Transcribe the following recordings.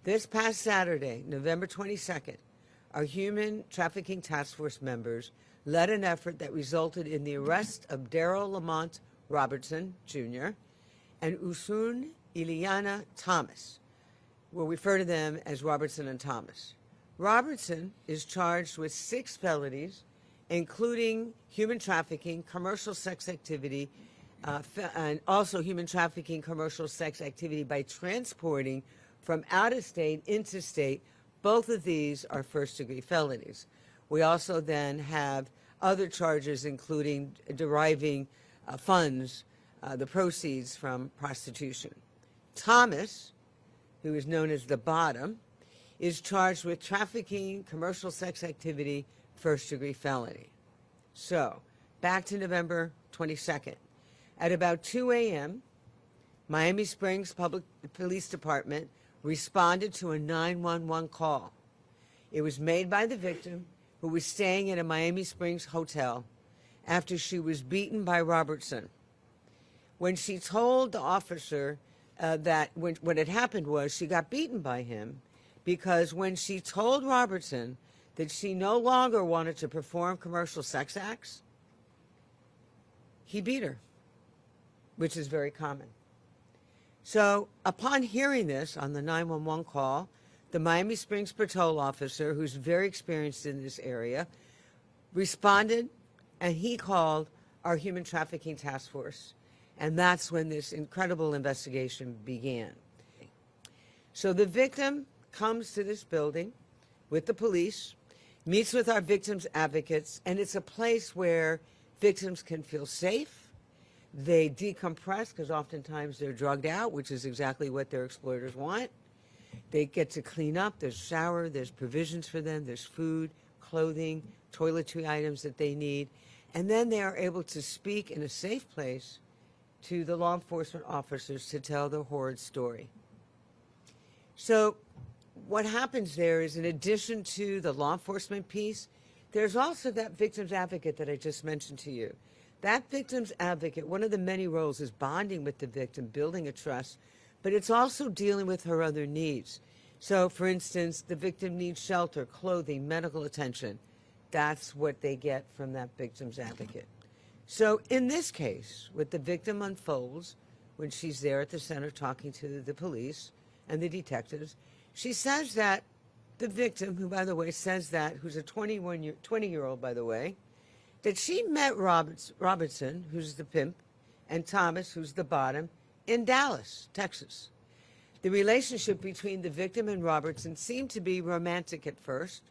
This past Saturday, November 22nd, our human trafficking task force members led an effort that resulted in the arrest of Daryl Lamont Robertson, Jr., and Usun Ileana Thomas. We'll refer to them as Robertson and Thomas. Robertson is charged with 6 felonies, including human trafficking, commercial sex activity, and also human trafficking, commercial sex activity by transporting from out of state into state. Both of these are first-degree felonies. We also then have other charges, including deriving funds, the proceeds from prostitution. Thomas, who is known as the Bottom, is charged with trafficking, commercial sex activity, first-degree felony. So, back to November 22nd. At about 2 a.m., Miami Springs Public Police Department responded to a 911 call. It was made by the victim, who was staying at a Miami Springs hotel after she was beaten by Robertson. When she told the officer that what had happened was she got beaten by him because when she told Robertson that she no longer wanted to perform commercial sex acts, he beat her, which is very common. So upon hearing this on the 911 call, the Miami Springs patrol officer, who's very experienced in this area, responded, and he called our human trafficking task force. And that's when this incredible investigation began. So the victim comes to this building with the police, meets with our victims' advocates, and it's a place where victims can feel safe. They decompress because oftentimes they're drugged out, which is exactly what their exploiters want. They get to clean up. There's shower. There's provisions for them. There's food, clothing, toiletry items that they need. And then they are able to speak in a safe place to the law enforcement officers to tell their horrid story. So what happens there is, in addition to the law enforcement piece, there's also that victim's advocate that I just mentioned to you. That victim's advocate, one of the many roles is bonding with the victim, building a trust, but it's also dealing with her other needs. So, for instance, the victim needs shelter, clothing, medical attention. That's what they get from that victim's advocate. So in this case, what the victim unfolds when she's there at the center talking to the police and the detectives, she says that the victim, who, by the way, says that, who's a 20-year-old, by the way, that she met Robertson, who's the pimp, and Thomas, who's the Bottom, in Dallas, Texas. The relationship between the victim and Robertson seemed to be romantic at first,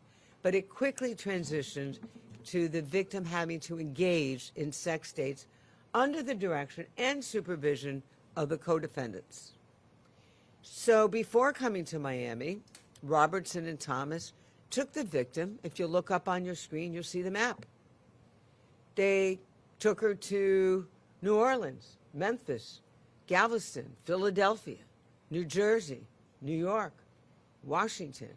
but it quickly transitioned to the victim having to engage in sex dates under the direction and supervision of the co-defendants. So before coming to Miami, Robertson and Thomas took the victim. If you look up on your screen, you'll see the map. They took her to New Orleans, Memphis, Galveston, Philadelphia, New Jersey, New York, Washington.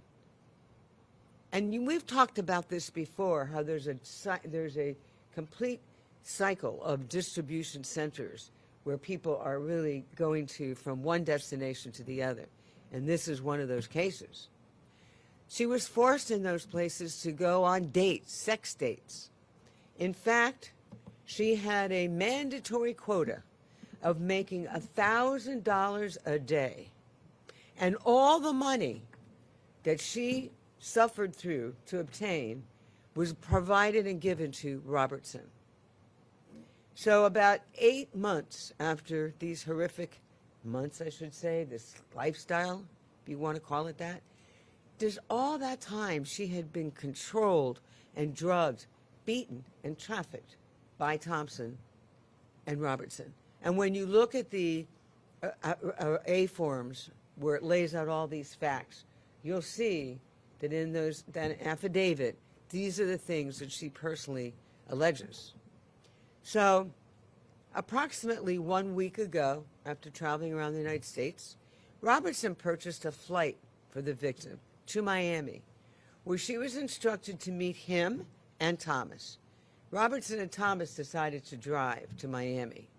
And we've talked about this before, how there's a complete cycle of distribution centers where people are really going to from one destination to the other. And this is one of those cases. She was forced in those places to go on dates, sex dates. In fact, she had a mandatory quota of making $1,000 a day. And all the money that she suffered through to obtain was provided and given to Robertson. So about 8 months after these horrific months, I should say, this lifestyle, if you want to call it that, there's all that time she had been controlled and drugged, beaten and trafficked by Thompson and Robertson. And when you look at the A forms where it lays out all these facts, you'll see that in that affidavit, these are the things that she personally alleges. So approximately 1 week ago, after traveling around the United States, Robertson purchased a flight for the victim to Miami, where she was instructed to meet him and Thomas. Robertson and Thomas decided to drive to Miami.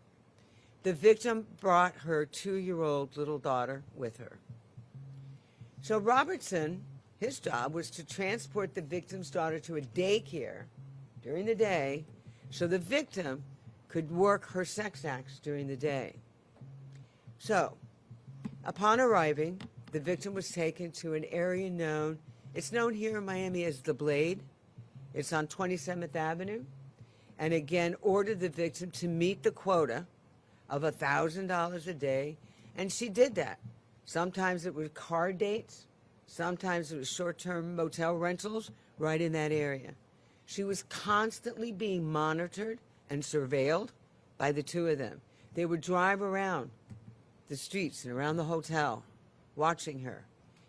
The victim brought her 2-year-old little daughter with her. So Robertson, his job was to transport the victim's daughter to a daycare during the day so the victim could work her sex acts during the day. So, upon arriving, the victim was taken to an area it's known here in Miami as The Blade. It's on 27th Avenue. And again, ordered the victim to meet the quota of $1,000 a day. And she did that. Sometimes it was car dates. Sometimes it was short-term motel rentals right in that area. She was constantly being monitored and surveilled by the two of them. They would drive around the streets and around the hotel watching her.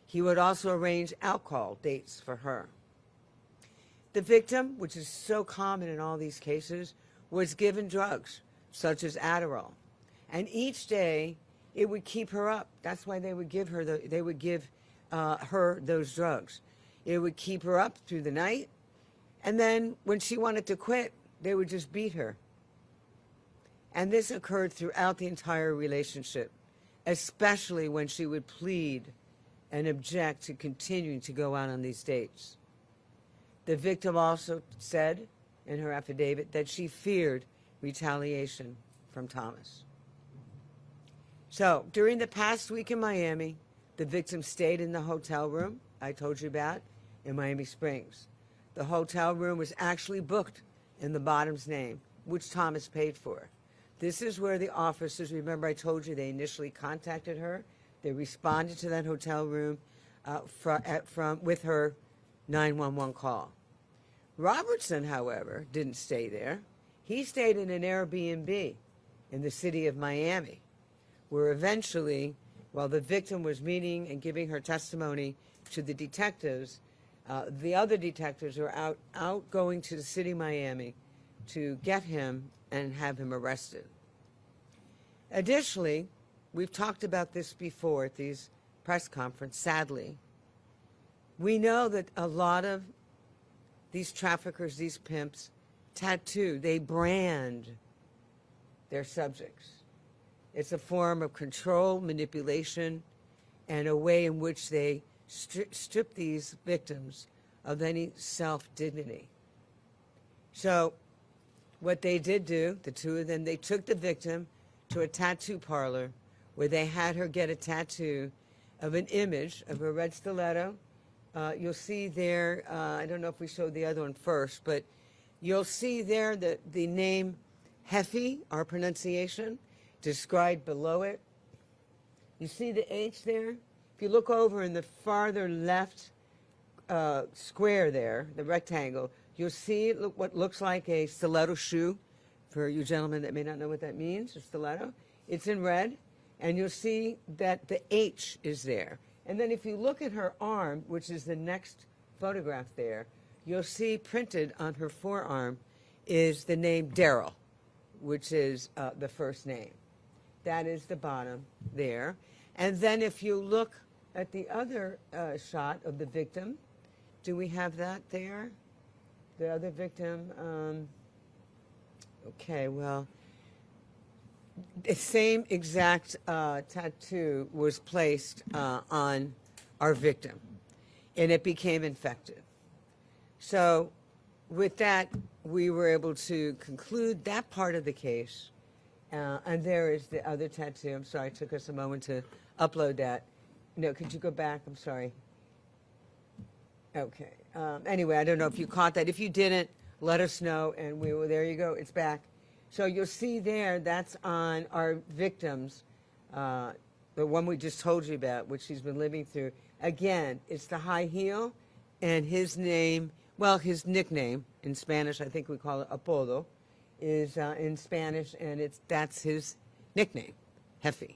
He would also arrange alcohol dates for her. The victim, which is so common in all these cases, was given drugs such as Adderall. And each day it would keep her up. That's why they would give her her those drugs. It would keep her up through the night. And then when she wanted to quit, they would just beat her. And this occurred throughout the entire relationship, especially when she would plead and object to continuing to go out on these dates. The victim also said in her affidavit that she feared retaliation from Thomas. So during the past week in Miami, the victim stayed in the hotel room I told you about in Miami Springs. The hotel room was actually booked in the bottom's name, which Thomas paid for. This is where the officers, remember I told you they initially contacted her. They responded to that hotel room with her 911 call. Robertson, however, didn't stay there. He stayed in an Airbnb in the city of Miami, where eventually, while the victim was meeting and giving her testimony to the detectives, the other detectives were out going to the city of Miami to get him and have him arrested. Additionally, we've talked about this before at these press conferences, sadly. We know that a lot of these traffickers, these pimps, they brand their subjects. It's a form of control, manipulation, and a way in which they strip these victims of any self-dignity. So what they did do, the two of them, they took the victim to a tattoo parlor where they had her get a tattoo of an image of a red stiletto. You'll see there, I don't know if we showed the other one first, but you'll see there the name Hefe, our pronunciation, described below it. You see the H there? If you look over in the farther left square there, the rectangle, you'll see what looks like a stiletto shoe. For you gentlemen that may not know what that means, a stiletto. It's in red, and you'll see that the H is there. And then if you look at her arm, which is the next photograph there, you'll see printed on her forearm is the name Daryl, which is the first name. That is the bottom there. And then if you look at the other shot of the victim, do we have that there? The other victim, okay, well, the same exact tattoo was placed on our victim, and it became infected. So with that, we were able to conclude that part of the case, and there is the other tattoo. I'm sorry, it took us a moment to upload that. No, could you go back? I'm sorry. Okay. Anyway, I don't know if you caught that. If you didn't, let us know, and we will. There you go. It's back. So you'll see there, that's on our victims, the one we just told you about, which she's been living through. Again, it's the high heel, and his name, well, his nickname, in Spanish, I think we call it apodo, is in Spanish, and that's his nickname, Hefe.